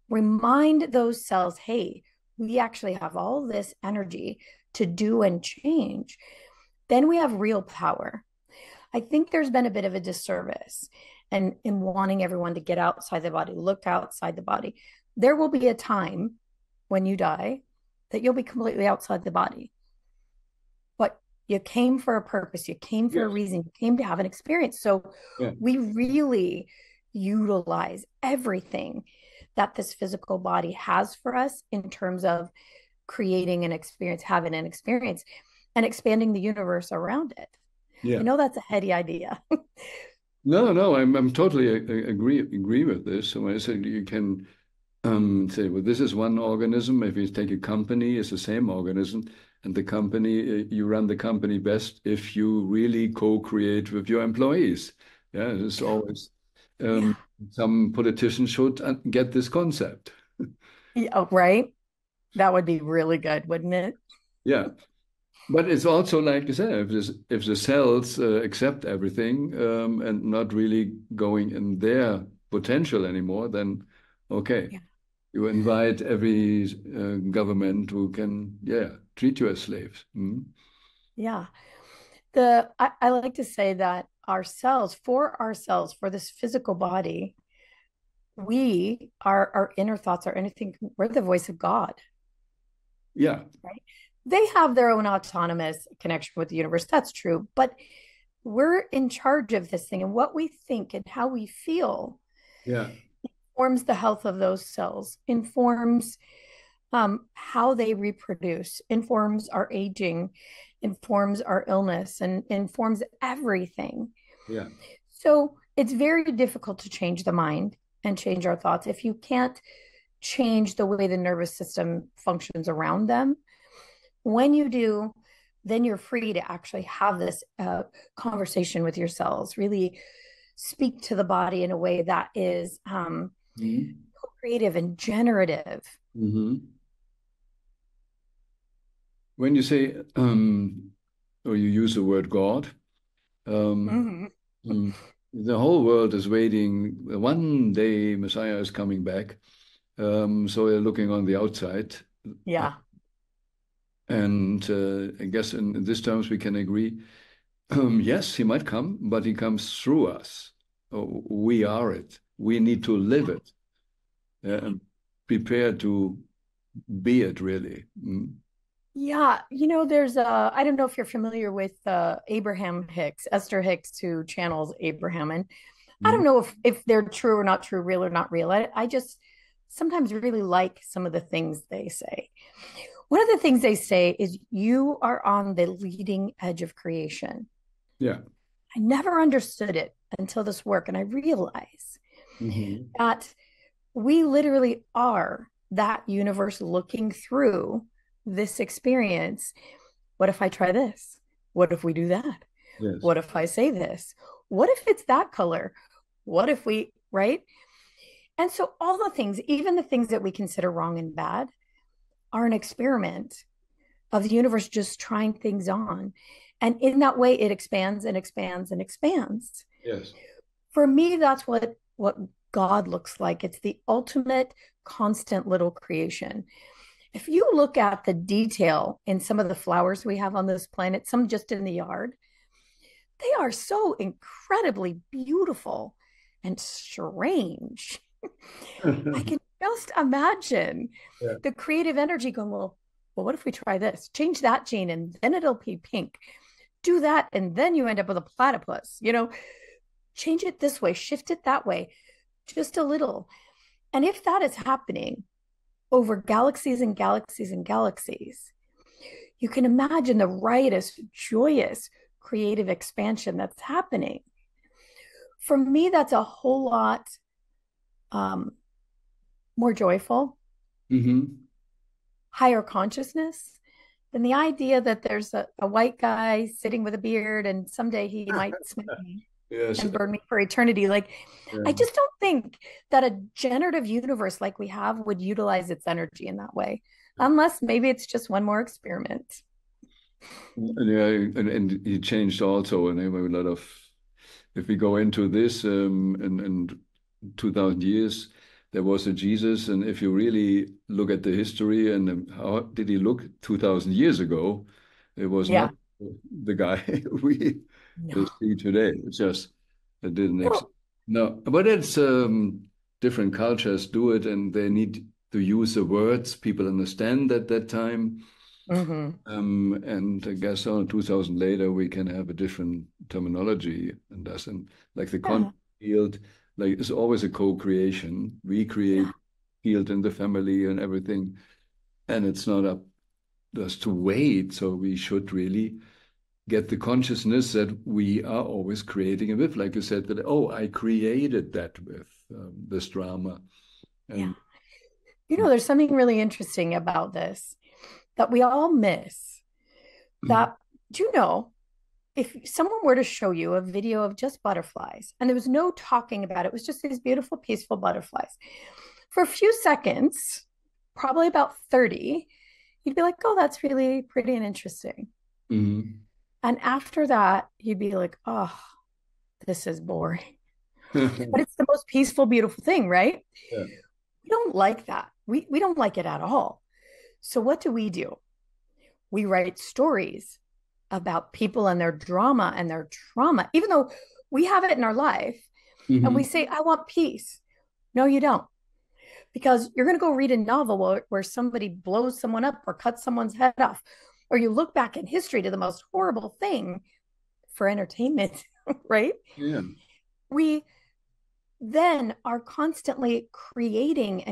remind those cells, hey, we actually have all this energy to do and change, then we have real power. I think there's been a bit of a disservice and in wanting everyone to get outside the body, look outside the body. There will be a time when you die that you'll be completely outside the body. But you came for a purpose, you came for a
Yes.
reason, you came to have an experience. So
Yeah.
we really utilize everything that this physical body has for us in terms of creating an experience, having an experience, and expanding the universe around it. I
Yeah.
know that's a heady idea.
No, no, I'm totally agree with this. So I said you can say, well, this is one organism. If you take a company, it's the same organism, and the company you run the company best if you really co-create with your employees. Yeah, it's always
Yeah.
some politicians should get this concept.
Yeah, right. That would be really good, wouldn't it?
Yeah. But it's also like you said, if the cells accept everything and not really going in their potential anymore, then okay,
Yeah.
you invite every government who can, yeah, treat you as slaves. Mm.
Yeah. I like to say that ourselves, for this physical body, we are our inner thoughts, our anything, we're the voice of God,
Yeah,
right? They have their own autonomous connection with the universe. That's true. But we're in charge of this thing, and what we think and how we feel
yeah,
forms the health of those cells, informs how they reproduce, informs our aging, informs our illness, and informs everything.
yeah.
So it's very difficult to change the mind and change our thoughts if you can't change the way the nervous system functions around them. When you do, then you're free to actually have this conversation with your cells, really speak to the body in a way that is
Mm.
creative and generative.
Hmm. When you say, or you use the word God, um,
Mm-hmm.
mm, the whole world is waiting. One day Messiah is coming back. So they're looking on the outside. Uh,
Yeah.
and I guess in these terms we can agree. Yes, he might come, but he comes through us. Oh, we are it. We need to live it and prepare to be it really. Mm.
Yeah, I don't know if you're familiar with Abraham Hicks, Esther Hicks, who channels Abraham. And I
Mm.
don't know if they're true or not true, real or not real. I just sometimes really like some of the things they say. One of the things they say is you are on the leading edge of creation.
Yeah.
I never understood it until this work, and I realize
Hmm.
that we literally are that universe looking through this experience. What if I try this? What if we do that?
Yes.
What if I say this? What if it's that color? What if we, right? And so all the things, even the things that we consider wrong and bad, are an experiment of the universe just trying things on. And in that way, it expands and expands and expands.
Yes.
For me, that's what God looks like. It's the ultimate constant little creation. If you look at the detail in some of the flowers we have on this planet, some just in the yard, they are so incredibly beautiful and strange. I can just imagine
Yeah.
the creative energy going, well, what if we try this? Change that gene and then it'll be pink. Do that, and then you end up with a platypus. Change it this way, shift it that way, just a little. And if that is happening over galaxies and galaxies and galaxies, you can imagine the riotous, joyous, creative expansion that's happening. For me, that's a whole lot um, more joyful,
Hmm.
higher consciousness than the idea that there's a white guy sitting with a beard and someday he might smack me
Yes.
and burn me for eternity. Like, I
Yeah.
just don't think that a generative universe like we have would utilize its energy in that way, unless maybe it's just one more experiment.
And yeah, and he changed also, and there were a lot of. If we go into this, in 2000 years, there was a Jesus, and if you really look at the history and how did he look 2000 years ago, it was
Yeah.
not the guy we
No.
see today. It's just it didn't exist.
Well,
No, but it's different cultures do it, and they need to use the words people understand at that time.
mm-hmm.
And I guess 2000 later, we can have a different terminology and doesn't like the
Yeah.
content field, like it's always a co-creation. We
Yeah.
create field in the family and everything, and it's not up to us to wait. So we should really get the consciousness that we are always creating a with, like you said, that, oh, I created that with this drama.
Yeah.
And
There's something really interesting about this that we all miss. That, do you know, if someone were to show you a video of just butterflies and there was no talking about it, it was just these beautiful, peaceful butterflies. For a few seconds, probably about 30, you'd be like, oh, that's really pretty and interesting.
Mm-hmm.
And after that, you'd be like, oh, this is boring. But it's the most peaceful, beautiful thing, right?
Yeah.
We don't like that. We don't like it at all. So what do? We write stories about people and their drama and their trauma, even though we have it in our life. And we
Mm-hmm.
say, I want peace. No, you don't. Because you're going to go read a novel where somebody blows someone up or cuts someone's head off, or you look back in history to the most horrible thing for entertainment, right?
Yeah.
We then are constantly creating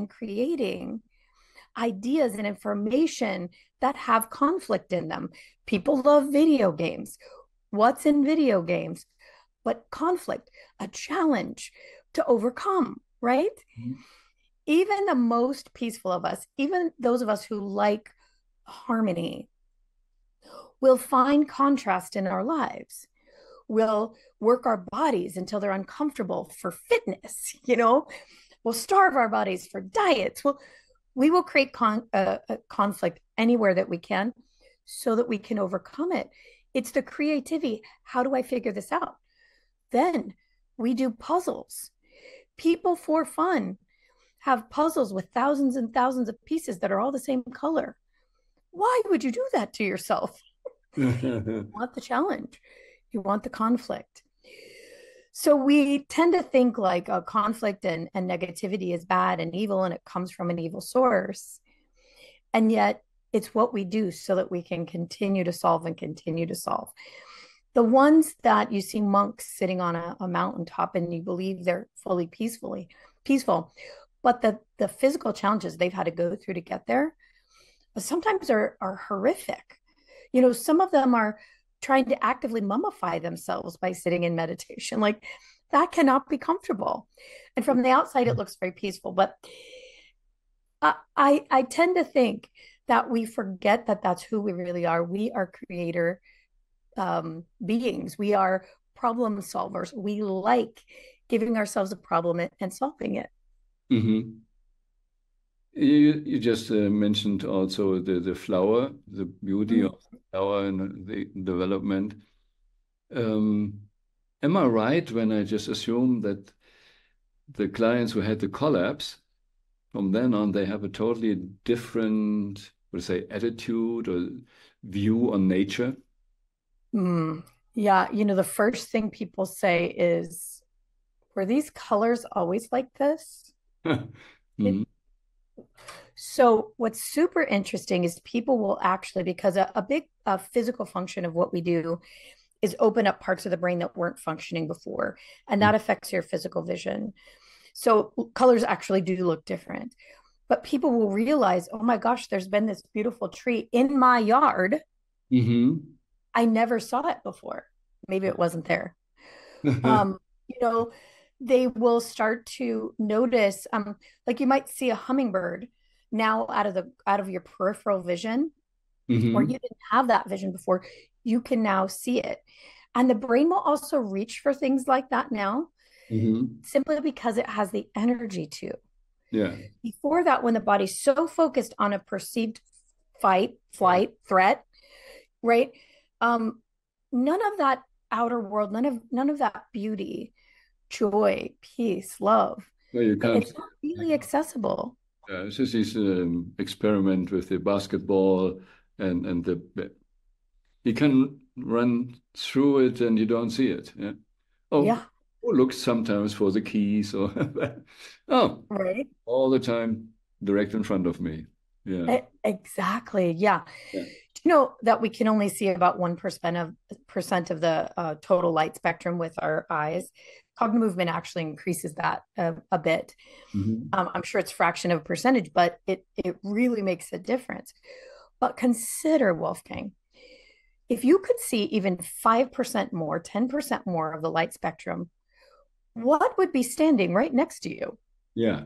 ideas and information that have conflict in them. People love video games. What's in video games? But conflict, a challenge to overcome, right?
Mm-hmm.
Even the most peaceful of us, even those of us who like harmony, will find contrast in our lives. We'll work our bodies until they're uncomfortable for fitness, we'll starve our bodies for diets. We will create conflict anywhere that we can so that we can overcome it. It's the creativity. How do I figure this out? Then we do puzzles. People for fun have puzzles with thousands and thousands of pieces that are all the same color. Why would you do that to yourself? You want the challenge. You want the conflict. So we tend to think like a conflict and negativity is bad and evil, and it comes from an evil source. And yet it's what we do so that we can continue to solve and continue to solve. The ones that you see monks sitting on a mountaintop and you believe they're fully peaceful, but the physical challenges they've had to go through to get there sometimes are horrific. Some of them are trying to actively mummify themselves by sitting in meditation. Like that cannot be comfortable. And from the outside, it looks very peaceful. But I tend to think that we forget that that's who we really are. We are creator beings. We are problem solvers. We like giving ourselves a problem and solving it.
Mm-hmm. You just mentioned also the flower, the beauty
Mm.
of the flower and the development. Um, am I right when I just assume that the clients who had the collapse, from then on, they have a totally different, what to say, attitude or view on nature?
Mm. Yeah, the first thing people say is, were these colors always like this? It,
Mm-hmm.
so what's super interesting is people will actually, because a big physical function of what we do is open up parts of the brain that weren't functioning before, and that affects your physical vision. So colors actually do look different. But people will realize, oh my gosh, there's been this beautiful tree in my yard.
Mm-hmm.
I never saw it before. Maybe it wasn't there. Um, you know, they will start to notice, like you might see a hummingbird now out of your peripheral vision, where
Mm-hmm.
you didn't have that vision before. You can now see it. And the brain will also reach for things like that now,
Mm-hmm.
simply because it has the energy to.
Yeah.
Before that, when the body's so focused on a perceived fight, flight, threat, right? Um, none of that outer world, none of that beauty, joy, peace, love,
No, you can't.
it's not really accessible.
Yeah, it's just this experiment with the basketball and the you can run through it and you don't see it. Yeah. Oh,
Yeah,
who looks sometimes for the keys or oh,
right.
all the time direct in front of me. Yeah.
Exactly. Yeah.
Yeah.
Do you know that we can only see about 1% of the total light spectrum with our eyes? Cognimovement actually increases that a bit.
Mm-hmm.
I'm sure it's fraction of a percentage, but it really makes a difference. But consider, Wolfgang, if you could see even 5% more, 10% more of the light spectrum, what would be standing right next to you?
Yeah.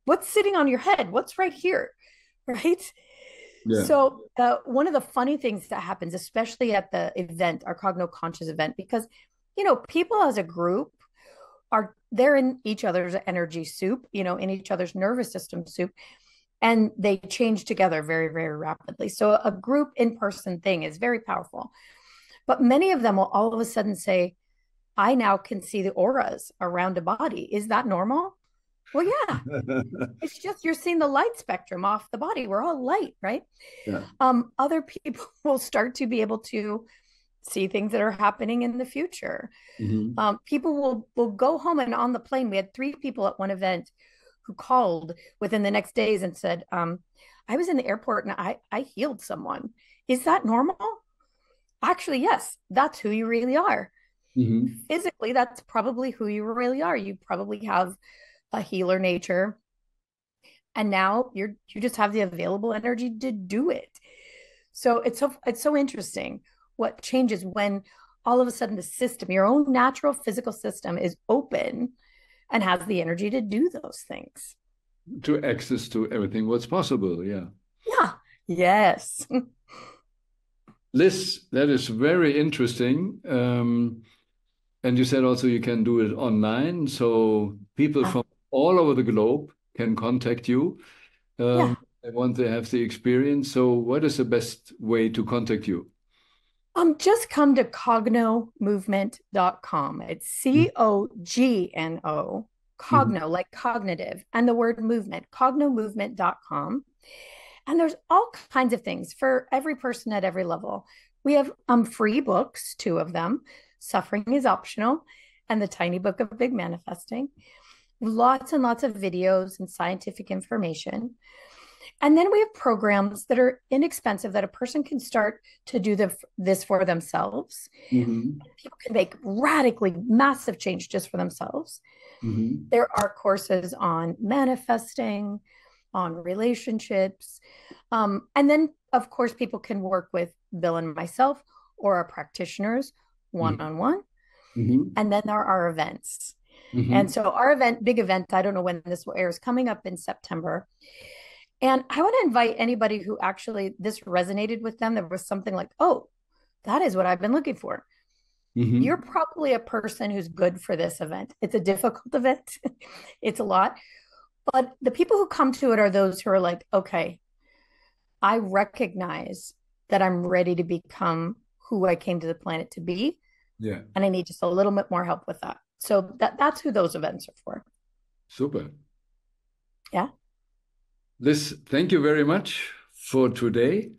What's sitting on your head? What's right here? Right?
Yeah.
So, one of the funny things that happens, especially at the event, our Cogno Conscious event, because, people as a group they're in each other's energy soup, in each other's nervous system soup. and they change together very, very rapidly. So a group in-person thing is very powerful. But many of them will all of a sudden say, I now can see the auras around a body. Is that normal? Well, yeah, it's just you're seeing the light spectrum off the body. We're all light, right?
Yeah.
Other people will start to be able to see things that are happening in the future.
Mm-hmm.
People will go home, and on the plane, we had 3 people at one event who called within the next days and said, I was in the airport and I healed someone. Is that normal? Actually, yes, that's who you really are.
Mm-hmm.
Physically, that's probably who you really are. You probably have a healer nature, and now you just have the available energy to do it. So it's so interesting what changes when all of a sudden the system, your own natural physical system, is open and has the energy to do those things.
To access to everything what's possible. Yeah.
Yeah. Yes.
Liz, that is very interesting. And you said also you can do it online. So people
Yeah.
from all over the globe can contact you.
Yeah.
They want to have the experience. So what is the best way to contact you?
Just come to cognomovement.com. It's Cogno,
Mhm.
cogno, like cognitive, and the word movement, cognomovement.com. And there's all kinds of things for every person at every level. We have free books, 2 of them. Suffering is Optional and The Tiny Book of Big Manifesting. Lots and lots of videos and scientific information. And then we have programs that are inexpensive that a person can start to do this for themselves.
Mhm.
People can make radically massive change just for themselves.
Mhm.
There are courses on manifesting, on relationships. And then, of course, people can work with Bill and myself or our practitioners one
Mhm.
on one.
Mhm.
And then there are our events. And
Mhm.
so, our event, big event, I don't know when this will air, is coming up in September. And I want to invite anybody who actually this resonated with them. There was something like, oh, that is what I've been looking for. You're
Mhm.
probably a person who's good for this event. It's a difficult event, it's a lot. But the people who come to it are those who are like, okay, I recognize that I'm ready to become who I came to the planet to be.
Yeah.
And I need just a little bit more help with that. So that's who those events are for.
Super.
Yeah.
Liz, thank you very much for today.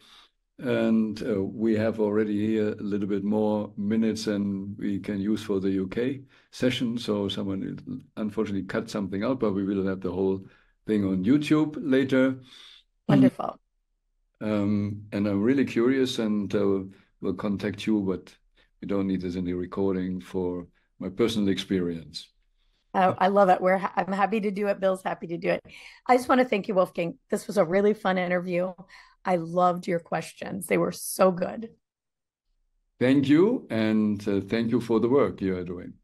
And we have already here a little bit more minutes than we can use for the UK session. So someone unfortunately cut something out, but we will have the whole thing on YouTube later.
Wonderful.
And I'm really curious and will contact you, but we don't need this in the recording for my personal experience.
I love it. I'm happy to do it. Bill's happy to do it. I just want to thank you, Wolfgang. This was a really fun interview. I loved your questions. They were so good.
Thank you, and thank you for the work you are doing.